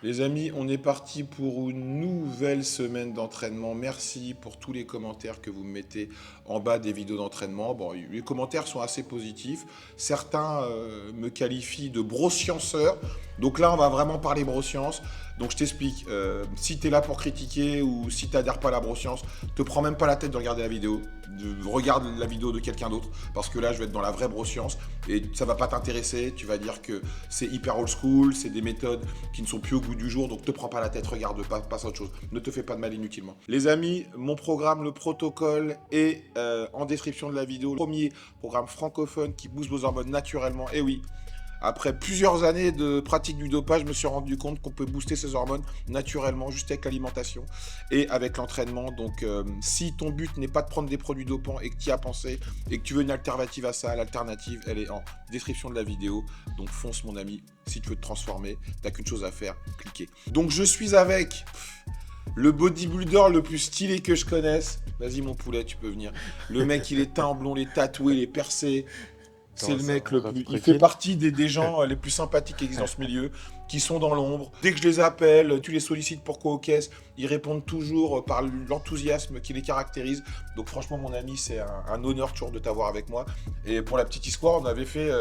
Les amis, on est parti pour une nouvelle semaine d'entraînement. Merci pour tous les commentaires que vous me mettez en bas des vidéos d'entraînement. Bon, les commentaires sont assez positifs. Certains me qualifient de broscienceur. Donc là, on va vraiment parler broscience. Donc je t'explique. Si tu es là pour critiquer ou si tu n'adhères pas à la broscience, te prends même pas la tête de regarder la vidéo. Regarde la vidéo de quelqu'un d'autre. Parce que là, je vais être dans la vraie broscience. Et ça va pas t'intéresser. Tu vas dire que c'est hyper old school. C'est des méthodes qui ne sont plus au goût du jour, donc te prends pas la tête, regarde pas, passe à autre chose. Ne te fais pas de mal inutilement. Les amis, mon programme, le protocole est en description de la vidéo. Le premier programme francophone qui booste vos hormones naturellement. Et oui, après plusieurs années de pratique du dopage, je me suis rendu compte qu'on peut booster ses hormones naturellement, juste avec l'alimentation et avec l'entraînement. Donc, si ton but n'est pas de prendre des produits dopants et que tu y as pensé et que tu veux une alternative à ça, l'alternative, elle est en description de la vidéo. Donc, fonce, mon ami. Si tu veux te transformer, t'as qu'une chose à faire, cliquer. Donc, je suis avec le bodybuilder le plus stylé que je connaisse. Vas-y, mon poulet, tu peux venir. Le mec, il est teint blond, il est tatoué, il est percé. C'est le mec le plus. Il fait partie des gens les plus sympathiques qui existent dans ce milieu, qui sont dans l'ombre. Dès que je les appelle, tu les sollicites pour quoi aux caisses, ils répondent toujours par l'enthousiasme qui les caractérise. Donc franchement, mon ami, c'est un honneur toujours de t'avoir avec moi. Et pour la petite histoire, on avait fait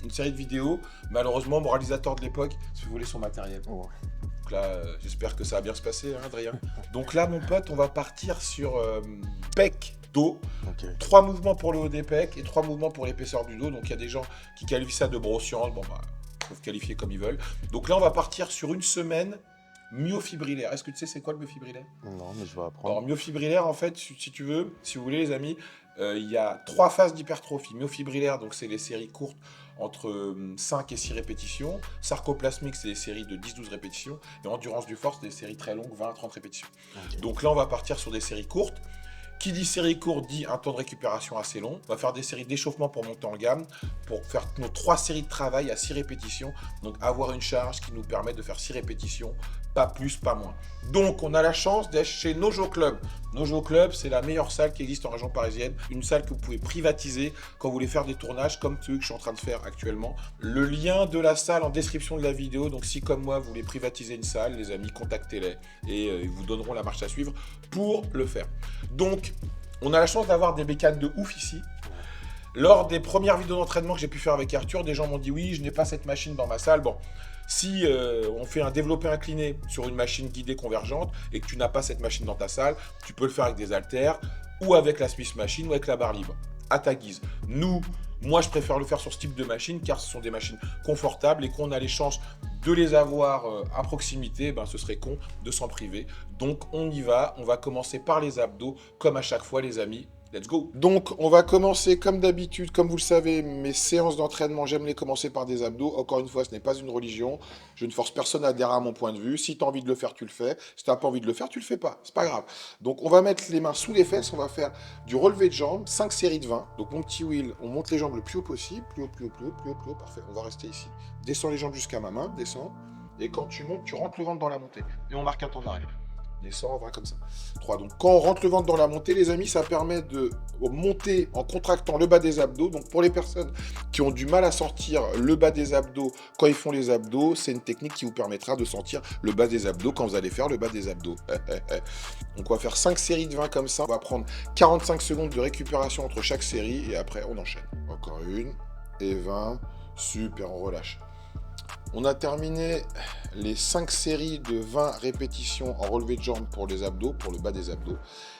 une série de vidéos. Malheureusement, mon réalisateur de l'époque se volait son matériel. Oh. Donc là, j'espère que ça va bien se passer, hein, Adrien. Donc là, mon pote, on va partir sur pec, dos. Ok. 3 mouvements pour le haut des pecs et 3 mouvements pour l'épaisseur du dos. Donc il y a des gens qui qualifient ça de broscience. Bon, bah, ils peuvent qualifier comme ils veulent. Donc là, on va partir sur une semaine myofibrillaire. Est-ce que tu sais c'est quoi le myofibrillaire? Non, mais je vais Alors, apprendre. myofibrillaire, en fait, si tu veux, si vous voulez, les amis, il y a 3 phases d'hypertrophie. Myofibrillaire, donc c'est les séries courtes entre 5 et 6 répétitions. Sarcoplasmique, c'est les séries de 10-12 répétitions. Et endurance du force, des séries très longues, 20-30 répétitions. Ok. Donc là, on va partir sur des séries courtes. Qui dit série courte dit un temps de récupération assez long. On va faire des séries d'échauffement pour monter en gamme, pour faire nos 3 séries de travail à 6 répétitions. Donc avoir une charge qui nous permet de faire 6 répétitions, pas plus, pas moins. Donc on a la chance d'être chez Nojo Club. Nojo Club, c'est la meilleure salle qui existe en région parisienne. Une salle que vous pouvez privatiser quand vous voulez faire des tournages comme ceux que je suis en train de faire actuellement. Le lien de la salle en description de la vidéo. Donc si comme moi vous voulez privatiser une salle, les amis, contactez-les et ils vous donneront la marche à suivre pour le faire. Donc on a la chance d'avoir des bécanes de ouf ici. Lors des premières vidéos d'entraînement que j'ai pu faire avec Arthur, des gens m'ont dit oui, je n'ai pas cette machine dans ma salle. Bon, si on fait un développé incliné sur une machine guidée convergente et que tu n'as pas cette machine dans ta salle, tu peux le faire avec des haltères ou avec la Smith Machine ou avec la barre libre, à ta guise. Moi je préfère le faire sur ce type de machine car ce sont des machines confortables et qu'on a les chances de les avoir à proximité, ben, ce serait con de s'en priver. Donc on y va, on va commencer par les abdos comme à chaque fois les amis. Let's go. Donc, on va commencer comme d'habitude, comme vous le savez, mes séances d'entraînement, j'aime les commencer par des abdos. Encore une fois, ce n'est pas une religion. Je ne force personne à adhérer à mon point de vue. Si tu as envie de le faire, tu le fais. Si tu n'as pas envie de le faire, tu le fais pas. C'est pas grave. Donc, on va mettre les mains sous les fesses. On va faire du relevé de jambes, 5 séries de 20. Donc, mon petit wheel, on monte les jambes le plus haut possible. Plus haut, plus haut, plus haut, plus haut, plus haut. Parfait. On va rester ici. Descends les jambes jusqu'à ma main. Descends. Et quand tu montes, tu rentres le ventre dans la montée. Et on marque un temps d'arrêt. Descends, 20 comme ça. 3. Donc quand on rentre le ventre dans la montée, les amis, ça permet de monter en contractant le bas des abdos. Donc pour les personnes qui ont du mal à sortir le bas des abdos quand ils font les abdos, c'est une technique qui vous permettra de sentir le bas des abdos quand vous allez faire le bas des abdos. Donc on va faire 5 séries de 20 comme ça. On va prendre 45 secondes de récupération entre chaque série et après on enchaîne. Encore une et 20. Super, on relâche. On a terminé les 5 séries de 20 répétitions en relevé de jambes pour les abdos, pour le bas des abdos.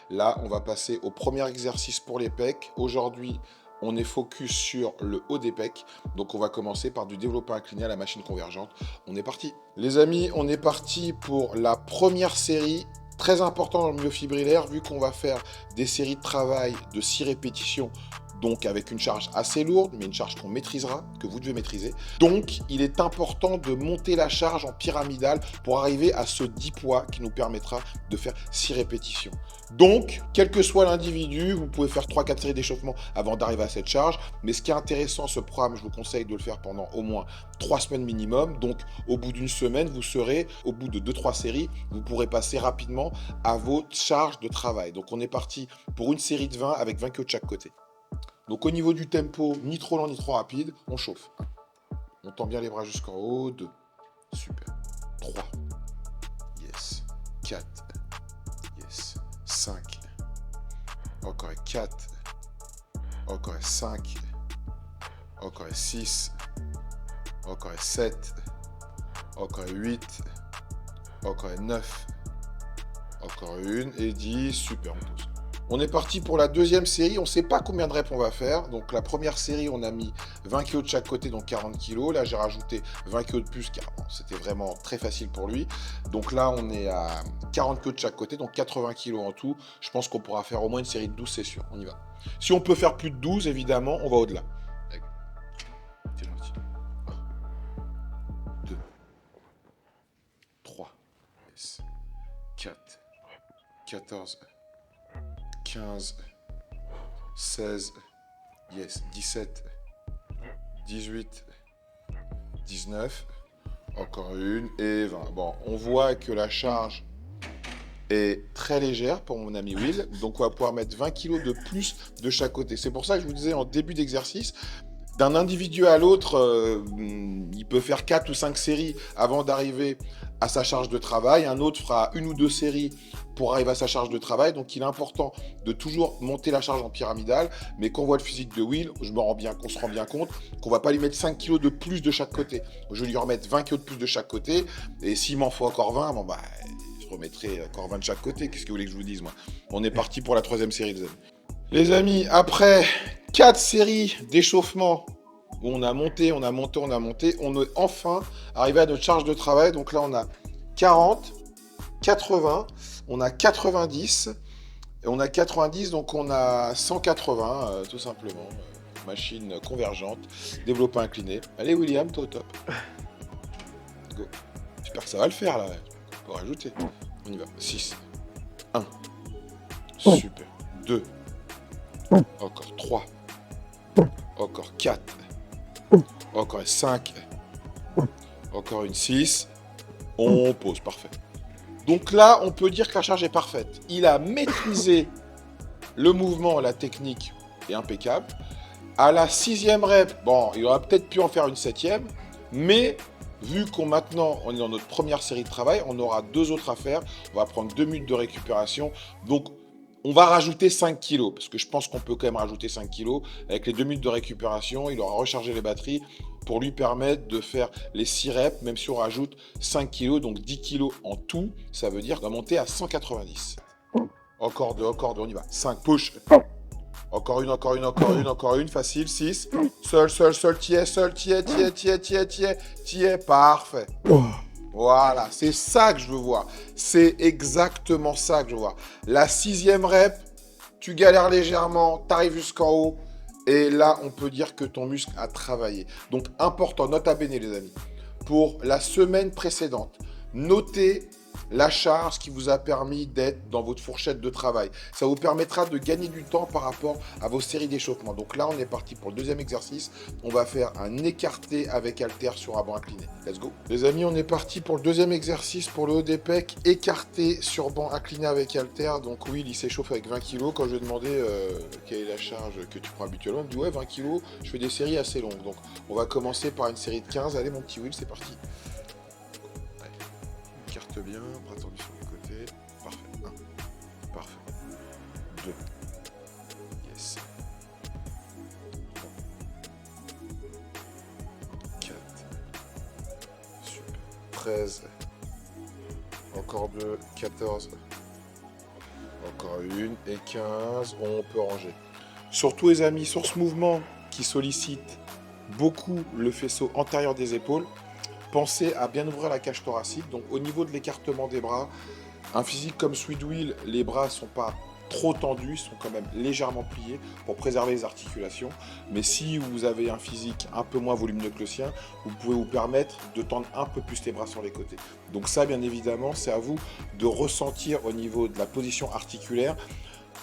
Là, on va passer au premier exercice pour les pecs. Aujourd'hui, on est focus sur le haut des pecs. Donc, on va commencer par du développé incliné à la machine convergente. On est parti. Les amis, on est parti pour la première série. Très important dans le myofibrillaire, vu qu'on va faire des séries de travail de 6 répétitions, donc avec une charge assez lourde, mais une charge qu'on maîtrisera, que vous devez maîtriser. Donc, il est important de monter la charge en pyramidale pour arriver à ce 10 poids qui nous permettra de faire 6 répétitions. Donc, quel que soit l'individu, vous pouvez faire 3-4 séries d'échauffement avant d'arriver à cette charge. Mais ce qui est intéressant, ce programme, je vous conseille de le faire pendant au moins 3 semaines minimum. Donc, au bout d'une semaine, vous serez, au bout de 2-3 séries, vous pourrez passer rapidement à votre charge de travail. Donc, on est parti pour une série de 20 avec 20 kilos de chaque côté. Donc au niveau du tempo, ni trop lent ni trop rapide, on chauffe. On tend bien les bras jusqu'en haut. 2. Super. 3. 4. Yes. 5. Encore 4. Encore 5. Encore 6. Encore 7. Encore 8. Encore 9. Encore 1 et 10. Super, on pose. On est parti pour la deuxième série. On ne sait pas combien de reps on va faire. Donc la première série, on a mis 20 kg de chaque côté, donc 40 kg. Là, j'ai rajouté 20 kg de plus car bon, c'était vraiment très facile pour lui. Donc là, on est à 40 kg de chaque côté, donc 80 kg en tout. Je pense qu'on pourra faire au moins une série de 12, c'est sûr. On y va. Si on peut faire plus de 12, évidemment, on va au-delà. C'est gentil. 1, 2, 3, 4, 14, 15, 16, yes, 17, 18, 19, encore une et 20. Bon, on voit que la charge est très légère pour mon ami Will, donc on va pouvoir mettre 20 kg de plus de chaque côté. C'est pour ça que je vous disais en début d'exercice, d'un individu à l'autre, il peut faire 4 ou 5 séries avant d'arriver à sa charge de travail. Un autre fera 1 ou 2 séries pour arriver à sa charge de travail. Donc, il est important de toujours monter la charge en pyramidale. Mais quand on voit le physique de Will, on se rend bien compte qu'on ne va pas lui mettre 5 kg de plus de chaque côté. Je vais lui remettre 20 kg de plus de chaque côté. Et s'il m'en faut encore 20, bon, bah, je remettrai encore 20 de chaque côté. Qu'est-ce que vous voulez que je vous dise, moi? On est parti pour la troisième série, les amis. Les amis, après 4 séries d'échauffement où on a monté, on est enfin arrivé à notre charge de travail. Donc là, on a 40, 80, on a 90, et on a 90, donc on a 180, tout simplement. Machine convergente, développé incliné. Allez, William, t'es au top. Go. J'espère que ça va le faire, là. On peut rajouter. On y va. 6. 1. Super. 2. Encore 3. Encore 4. Encore 5. Encore une 6. On pose, parfait. Donc là, on peut dire que la charge est parfaite. Il a maîtrisé le mouvement, la technique est impeccable. À la 6e rep, bon, il aurait peut-être pu en faire une 7e, mais vu maintenant on est dans notre première série de travail, on aura 2 autres à faire. On va prendre 2 minutes de récupération. Donc, on va rajouter 5 kg, parce que je pense qu'on peut quand même rajouter 5 kg. Avec les 2 minutes de récupération, il aura rechargé les batteries pour lui permettre de faire les 6 reps, même si on rajoute 5 kg, donc 10 kg en tout. Ça veut dire qu'on va monter à 190. Encore 2, on y va. 5, push. Encore une, facile. 6. Seul, tiers. Parfait. Voilà, c'est ça que je veux voir. C'est exactement ça que je veux voir. La 6e rep, tu galères légèrement, tu arrives jusqu'en haut. Et là, on peut dire que ton muscle a travaillé. Donc, important, nota bene, les amis. Pour la semaine précédente, notez la charge qui vous a permis d'être dans votre fourchette de travail. Ça vous permettra de gagner du temps par rapport à vos séries d'échauffement. Donc là, on est parti pour le deuxième exercice. On va faire un écarté avec haltère sur un banc incliné. Let's go. Les amis, on est parti pour le deuxième exercice pour le haut des pecs. Écarté sur banc incliné avec haltère. Donc Will, il s'échauffe avec 20 kg. Quand je lui ai demandé quelle est la charge que tu prends habituellement, il me dit ouais, 20 kg, je fais des séries assez longues. Donc on va commencer par une série de 15. Allez mon petit Will, c'est parti. Écarte bien, bras tendus sur les côtés. Parfait. 1. Parfait. 2. Yes. 3. 4. Super. 13. Encore 2. 14. Encore une. Et 15. On peut ranger. Surtout les amis, sur ce mouvement qui sollicite beaucoup le faisceau antérieur des épaules, pensez à bien ouvrir la cage thoracique. Donc au niveau de l'écartement des bras, un physique comme Sweet Will, les bras ne sont pas trop tendus, ils sont quand même légèrement pliés pour préserver les articulations. Mais si vous avez un physique un peu moins volumineux que le sien, vous pouvez vous permettre de tendre un peu plus les bras sur les côtés. Donc ça, bien évidemment, c'est à vous de ressentir au niveau de la position articulaire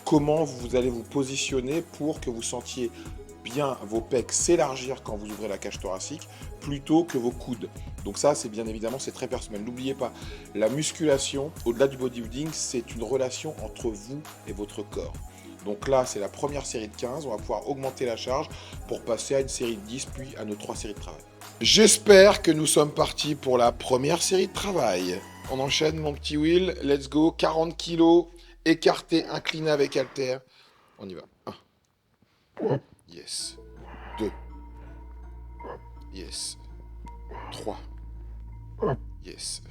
comment vous allez vous positionner pour que vous sentiez bien vos pecs s'élargir quand vous ouvrez la cage thoracique plutôt que vos coudes. Donc ça, c'est bien évidemment, c'est très personnel. N'oubliez pas, la musculation, au-delà du bodybuilding, c'est une relation entre vous et votre corps. Donc là, c'est la première série de 15. On va pouvoir augmenter la charge pour passer à une série de 10, puis à nos 3 séries de travail. J'espère que nous sommes partis pour la première série de travail. On enchaîne, mon petit Will. Let's go. 40 kilos. Écarté, incliné avec haltère. On y va. 1. Yes. 2. Yes. 3. Yes.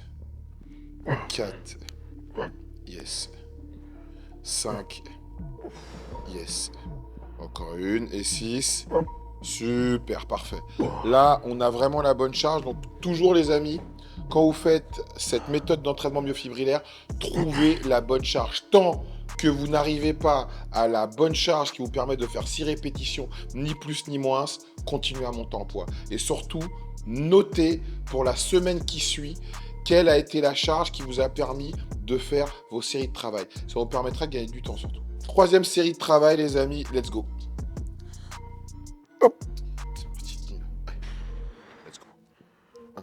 4. Yes. 5. Yes. Encore une. Et 6. Super, parfait. Là, on a vraiment la bonne charge. Donc, toujours les amis, quand vous faites cette méthode d'entraînement myofibrillaire, trouvez la bonne charge. Tant que vous n'arrivez pas à la bonne charge qui vous permet de faire 6 répétitions, ni plus ni moins, continuez à monter en poids. Et surtout, notez pour la semaine qui suit quelle a été la charge qui vous a permis de faire vos séries de travail. Ça vous permettra de gagner du temps surtout. 3e série de travail, les amis, let's go. Hop. C'est parti. Let's go. 1.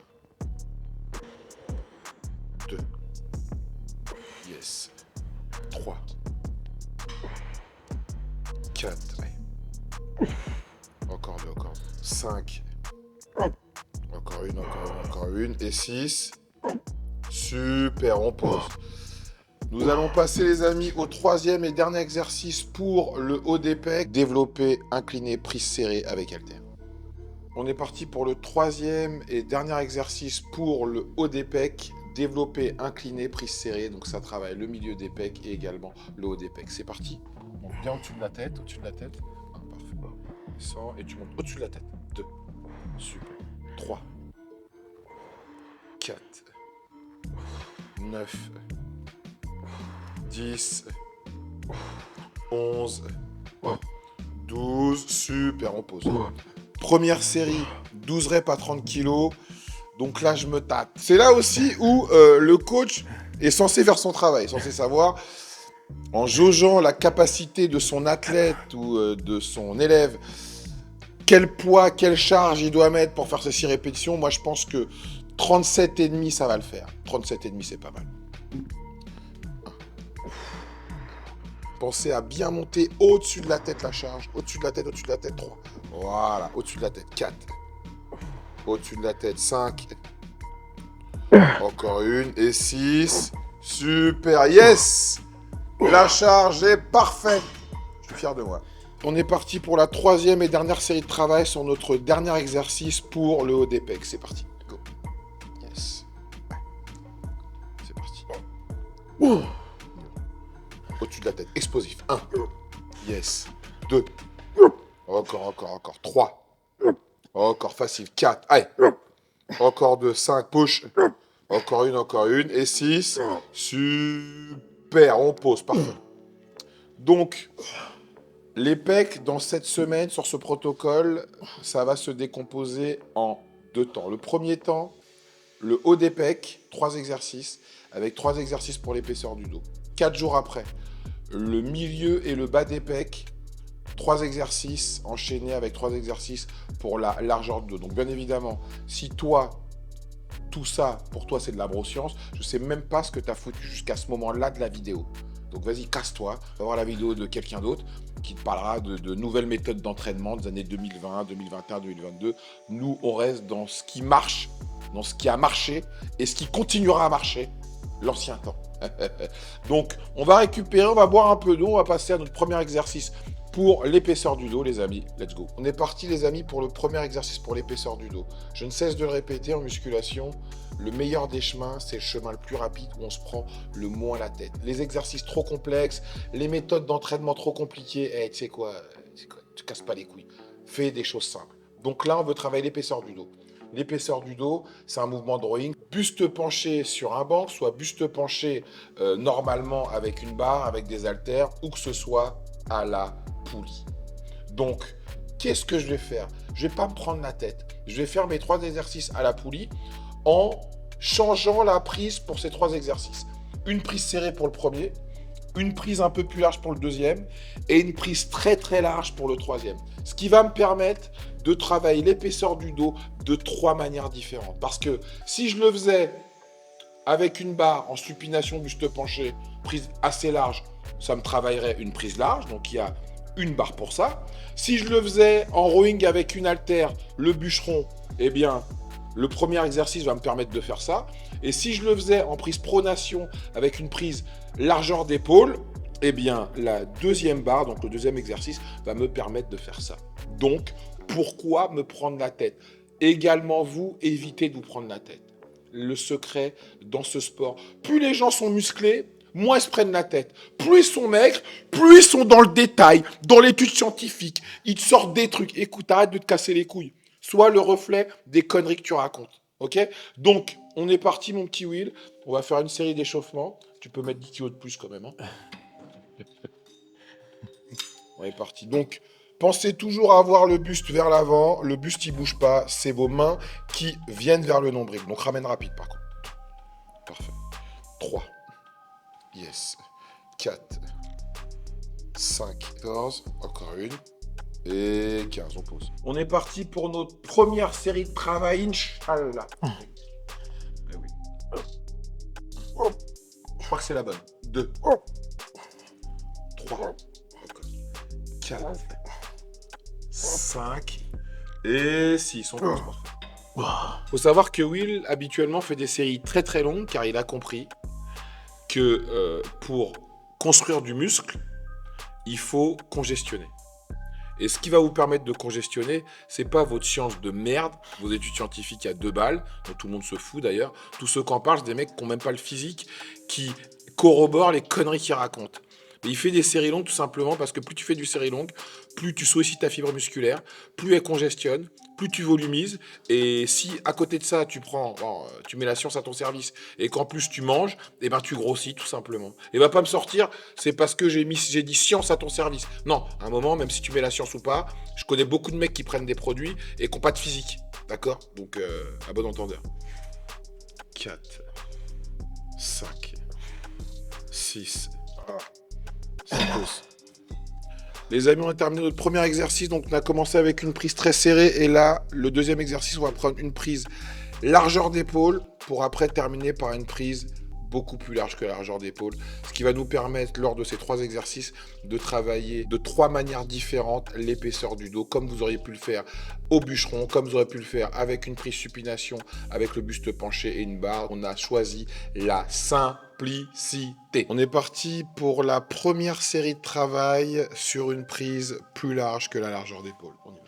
2. Yes. 3. 4. Encore 2, encore 2. 5. Encore une. Et 6. Super, on pose. Nous allons passer, les amis, au 3e et dernier exercice pour le haut des pecs. Développer, incliné, prise serrée avec haltère. On est parti pour le 3e et dernier exercice pour le haut des pecs. Développer, incliné, prise serrée. Donc ça travaille le milieu des pecs et également le haut des pecs. C'est parti. Donc bien au-dessus de la tête, parfait. 100 et tu montes au-dessus de la tête. 2. Super. 3. 4. 9. 10, 11, 12, super, on pose. Première série, 12 reps à 30 kg. Donc là, je me tâte. C'est là aussi où le coach est censé faire son travail, censé savoir, en jaugeant la capacité de son athlète ou de son élève, quel poids, quelle charge il doit mettre pour faire ces 6 répétitions. Moi, je pense que 37,5, ça va le faire. 37,5, c'est pas mal. Pensez à bien monter au-dessus de la tête la charge. Au-dessus de la tête, 3. Voilà, au-dessus de la tête, 4. Au-dessus de la tête, 5. Encore une. Et 6. Super, yes! La charge est parfaite. Je suis fier de moi. On est parti pour la 3e et dernière série de travail sur notre dernier exercice pour le haut des pecs. C'est parti. Go. Yes. C'est parti. Au-dessus de la tête, explosif. 1. Yes. 2. Encore. 3. Encore facile. 4. Allez. Encore 2. 5. Push. Encore une. Et 6. Super. On pose. Parfait. Donc, les pecs, dans cette semaine, sur ce protocole, ça va se décomposer en 2 temps. Le premier temps, le haut des pecs, 3 exercices, avec 3 exercices pour l'épaisseur du dos. 4 jours après, le milieu et le bas des pecs, 3 exercices enchaînés avec 3 exercices pour la largeur de dos. Donc bien évidemment, si toi, tout ça, pour toi c'est de la broscience, je ne sais même pas ce que tu as foutu jusqu'à ce moment-là de la vidéo. Donc vas-y, casse-toi, va voir la vidéo de quelqu'un d'autre qui te parlera de nouvelles méthodes d'entraînement des années 2020, 2021, 2022. Nous, on reste dans ce qui marche, dans ce qui a marché et ce qui continuera à marcher, l'ancien temps. Donc, on va récupérer, on va boire un peu d'eau, on va passer à notre premier exercice pour l'épaisseur du dos, les amis. Let's go. On est parti, les amis, pour le premier exercice pour l'épaisseur du dos. Je ne cesse de le répéter en musculation, le meilleur des chemins, c'est le chemin le plus rapide où on se prend le moins la tête. Les exercices trop complexes, les méthodes d'entraînement trop compliquées, tu sais quoi, tu casses pas les couilles. Fais des choses simples. Donc là, on veut travailler l'épaisseur du dos. L'épaisseur du dos, c'est un mouvement de rowing. Buste penché sur un banc, soit buste penché normalement avec une barre, avec des haltères, ou que ce soit à la poulie. Donc, qu'est-ce que je vais faire? Je ne vais pas me prendre la tête. Je vais faire mes 3 exercices à la poulie en changeant la prise pour ces 3 exercices. Une prise serrée pour le premier, une prise un peu plus large pour le deuxième et une prise très très large pour le troisième. Ce qui va me permettre de travailler l'épaisseur du dos de 3 manières différentes. Parce que si je le faisais avec une barre en supination buste penché, prise assez large, ça me travaillerait une prise large, donc il y a une barre pour ça. Si je le faisais en rowing avec une haltère, le bûcheron, eh bien, le premier exercice va me permettre de faire ça. Et si je le faisais en prise pronation avec une prise largeur d'épaule, eh bien, la deuxième barre, donc le deuxième exercice, va me permettre de faire ça. Donc, pourquoi me prendre la tête? Également, vous, évitez de vous prendre la tête. Le secret dans ce sport, plus les gens sont musclés, moins ils se prennent la tête. Plus ils sont maigres, plus ils sont dans le détail, dans l'étude scientifique. Ils te sortent des trucs. Écoute, arrête de te casser les couilles. Sois le reflet des conneries que tu racontes. Ok? Donc, on est parti, mon petit Will. On va faire une série d'échauffements. Tu peux mettre 10 kilos de plus quand même. Hein. On est parti. Donc, pensez toujours à avoir le buste vers l'avant. Le buste, il bouge pas. C'est vos mains qui viennent vers le nombril. Donc, ramène rapide, par contre. Parfait. 3. Yes. 4. 5. 14. Encore une. Et 15. On pose. On est parti pour notre première série de travail, Inch'Allah. Eh oui. Je crois que c'est la bonne. 2. 3. 4, 5 et 6. On pose. Faut savoir que Will, habituellement, fait des séries très très longues car il a compris que pour construire du muscle, il faut congestionner. Et ce qui va vous permettre de congestionner, c'est pas votre science de merde, vos études scientifiques à 2 balles, dont tout le monde se fout d'ailleurs. Tous ceux qui en parlent, c'est des mecs qui n'ont même pas le physique, qui corroborent les conneries qu'ils racontent. Il fait des séries longues tout simplement parce que plus tu fais du série longue, plus tu sollicites ta fibre musculaire, plus elle congestionne, plus tu volumises. Et si à côté de ça, tu mets la science à ton service et qu'en plus tu manges, et ben tu grossis tout simplement. Et va pas me sortir, c'est parce que j'ai dit science à ton service. Non, à un moment, même si tu mets la science ou pas, je connais beaucoup de mecs qui prennent des produits et qui n'ont pas de physique. D'accord? Donc, à bon entendeur. 4, 5, 6, les amis, on a terminé notre premier exercice, donc on a commencé avec une prise très serrée, et là, le deuxième exercice, on va prendre une prise largeur d'épaule, pour après terminer par une prise beaucoup plus large que la largeur d'épaule, ce qui va nous permettre, lors de ces 3 exercices, de travailler de 3 manières différentes l'épaisseur du dos, comme vous auriez pu le faire au bûcheron, comme vous auriez pu le faire avec une prise supination, avec le buste penché et une barre. On a choisi la simplicité. On est parti pour la première série de travail sur une prise plus large que la largeur d'épaule. On y va.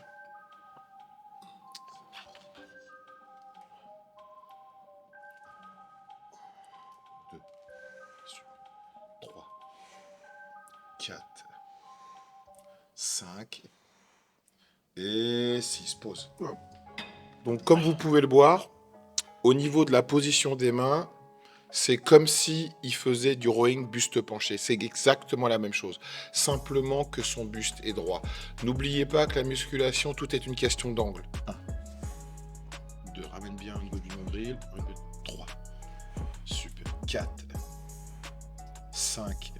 4, 5 et 6. Pause. Donc, comme vous pouvez le voir, au niveau de la position des mains, c'est comme si il faisait du rowing buste penché. C'est exactement la même chose. Simplement que son buste est droit. N'oubliez pas que la musculation, tout est une question d'angle. 1, 2, ramène bien au niveau du nombril. 3. Super. 4, 5,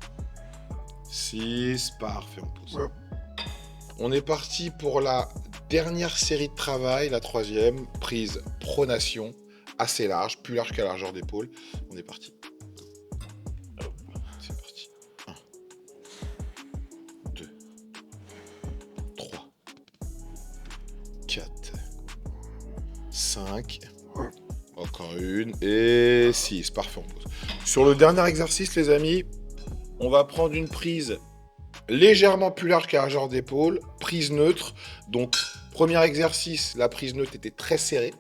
6, parfait, on pose. Ouais. On est parti pour la dernière série de travail, la 3e, prise pronation, assez large, plus large qu'à la largeur d'épaule. On est parti. C'est parti. 1, 2, 3, 4, 5, encore une, et 6, parfait, on pose. Sur le dernier exercice, les amis, on va prendre une prise légèrement plus large qu'à la largeur d'épaule, prise neutre. Donc, premier exercice, la prise neutre était très serrée.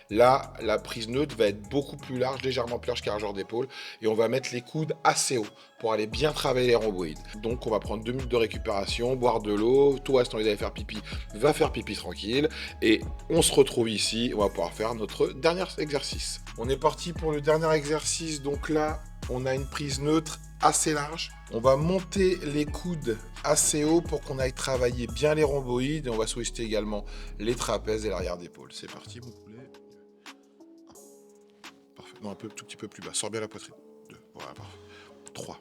Là, la prise neutre va être beaucoup plus large, légèrement plus large qu'à la largeur d'épaule. Et on va mettre les coudes assez haut pour aller bien travailler les rhomboïdes. Donc, on va prendre 2 minutes de récupération, boire de l'eau. Toi, si tu as envie d'aller faire pipi, va faire pipi tranquille. Et on se retrouve ici. On va pouvoir faire notre dernier exercice. On est parti pour le dernier exercice. Donc là, on a une prise neutre assez large. On va monter les coudes assez haut pour qu'on aille travailler bien les rhomboïdes. Et on va solliciter également les trapèzes et l'arrière d'épaule. C'est parti, mon poulet. Parfait. Non, tout petit peu plus bas. Sors bien la poitrine. 2. Voilà, parfait. 3.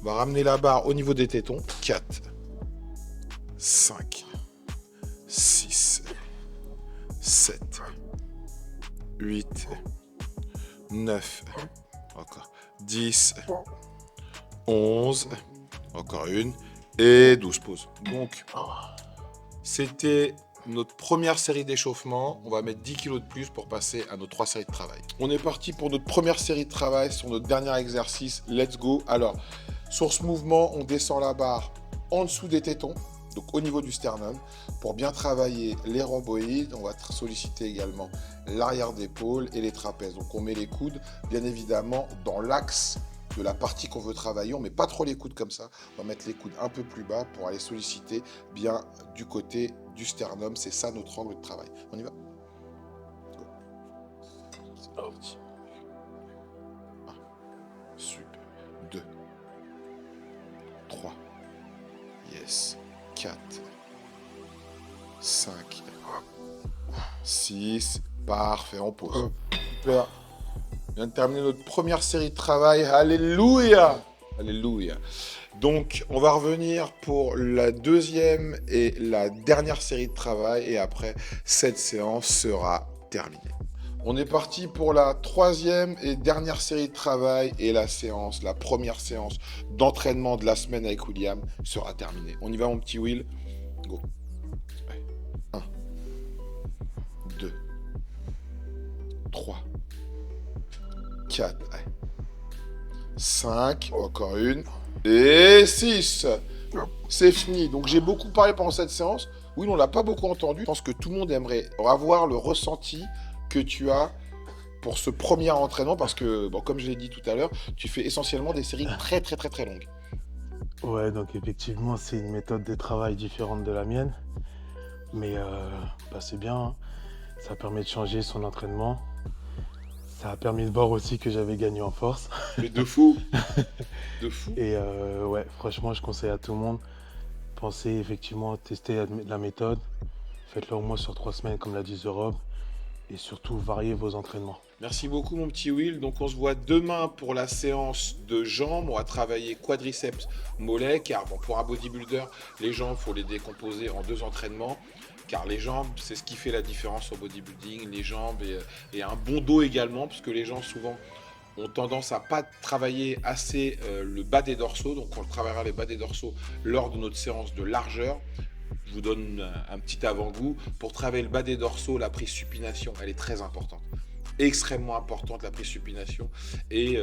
On va ramener la barre au niveau des tétons. 4. 5. 6. 7. 8. 9. Encore. 10. 11. Encore une. Et 12 pauses. Donc, c'était notre première série d'échauffement. On va mettre 10 kilos de plus pour passer à nos 3 séries de travail. On est parti pour notre première série de travail sur notre dernier exercice. Let's go. Alors, sur ce mouvement, on descend la barre en dessous des tétons, donc au niveau du sternum, pour bien travailler les rhomboïdes. On va solliciter également l'arrière d'épaule et les trapèzes. Donc on met les coudes, bien évidemment, dans l'axe de la partie qu'on veut travailler. On ne met pas trop les coudes comme ça. On va mettre les coudes un peu plus bas pour aller solliciter bien du côté du sternum. C'est ça notre angle de travail. On y va. Go. C'est parti. 1, super. 2, 3, yes. 4, 5, 6, parfait, on pose. Super. On vient de terminer notre première série de travail. Alléluia! Alléluia. Donc, on va revenir pour la deuxième et la dernière série de travail. Et après, cette séance sera terminée. On est parti pour la troisième et dernière série de travail. Et la première séance d'entraînement de la semaine avec William sera terminée. On y va, mon petit Will? Go. 1, 2, 3, 4, 5, encore une, et 6. C'est fini. Donc j'ai beaucoup parlé pendant cette séance. Oui, on l'a pas beaucoup entendu. Je pense que tout le monde aimerait avoir le ressenti que tu as pour ce premier entraînement parce que, bon, comme je l'ai dit tout à l'heure, tu fais essentiellement des séries très très très très longues. Ouais, donc effectivement, c'est une méthode de travail différente de la mienne. Mais c'est bien, hein. Ça permet de changer son entraînement. Ça a permis de voir aussi que j'avais gagné en force. Mais de fou. De fou. Et ouais, franchement, je conseille à tout le monde. Pensez effectivement à tester la méthode. Faites-le au moins sur 3 semaines, comme l'a dit The Rob. Et surtout, variez vos entraînements. Merci beaucoup, mon petit Will. Donc, on se voit demain pour la séance de jambes. On va travailler quadriceps, mollets, car bon, pour un bodybuilder, les jambes, il faut les décomposer en 2 entraînements. Car les jambes, c'est ce qui fait la différence au bodybuilding. Les jambes et un bon dos également, parce que les gens, souvent, ont tendance à pas travailler assez le bas des dorsaux. Donc, on travaillera les bas des dorsaux lors de notre séance de largeur. Je vous donne un petit avant-goût. Pour travailler le bas des dorsaux, la prise supination, elle est très importante. Extrêmement importante, la prise supination. Et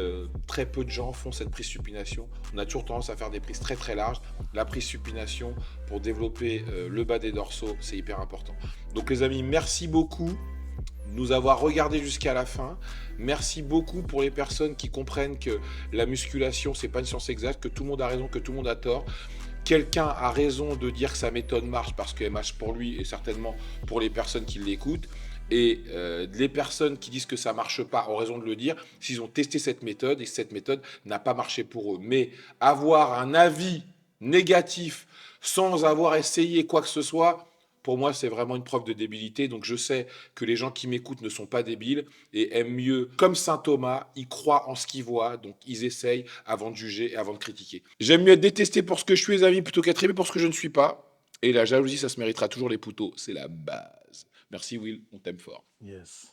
très peu de gens font cette prise supination. On a toujours tendance à faire des prises très très larges. La prise supination pour développer le bas des dorsaux, c'est hyper important. Donc les amis, merci beaucoup de nous avoir regardé jusqu'à la fin. Merci beaucoup pour les personnes qui comprennent que la musculation, c'est pas une science exacte, que tout le monde a raison, que tout le monde a tort. Quelqu'un a raison de dire que sa méthode marche parce qu'elle marche pour lui et certainement pour les personnes qui l'écoutent. Et les personnes qui disent que ça ne marche pas ont raison de le dire s'ils ont testé cette méthode et cette méthode n'a pas marché pour eux. Mais avoir un avis négatif sans avoir essayé quoi que ce soit, pour moi, c'est vraiment une preuve de débilité. Donc je sais que les gens qui m'écoutent ne sont pas débiles et aiment mieux, comme saint Thomas, ils croient en ce qu'ils voient, donc ils essayent avant de juger et avant de critiquer. J'aime mieux être détesté pour ce que je suis, les amis, plutôt qu'être aimé pour ce que je ne suis pas. Et la jalousie, ça se méritera toujours les poteaux. C'est la base. Merci Will, on t'aime fort. Yes.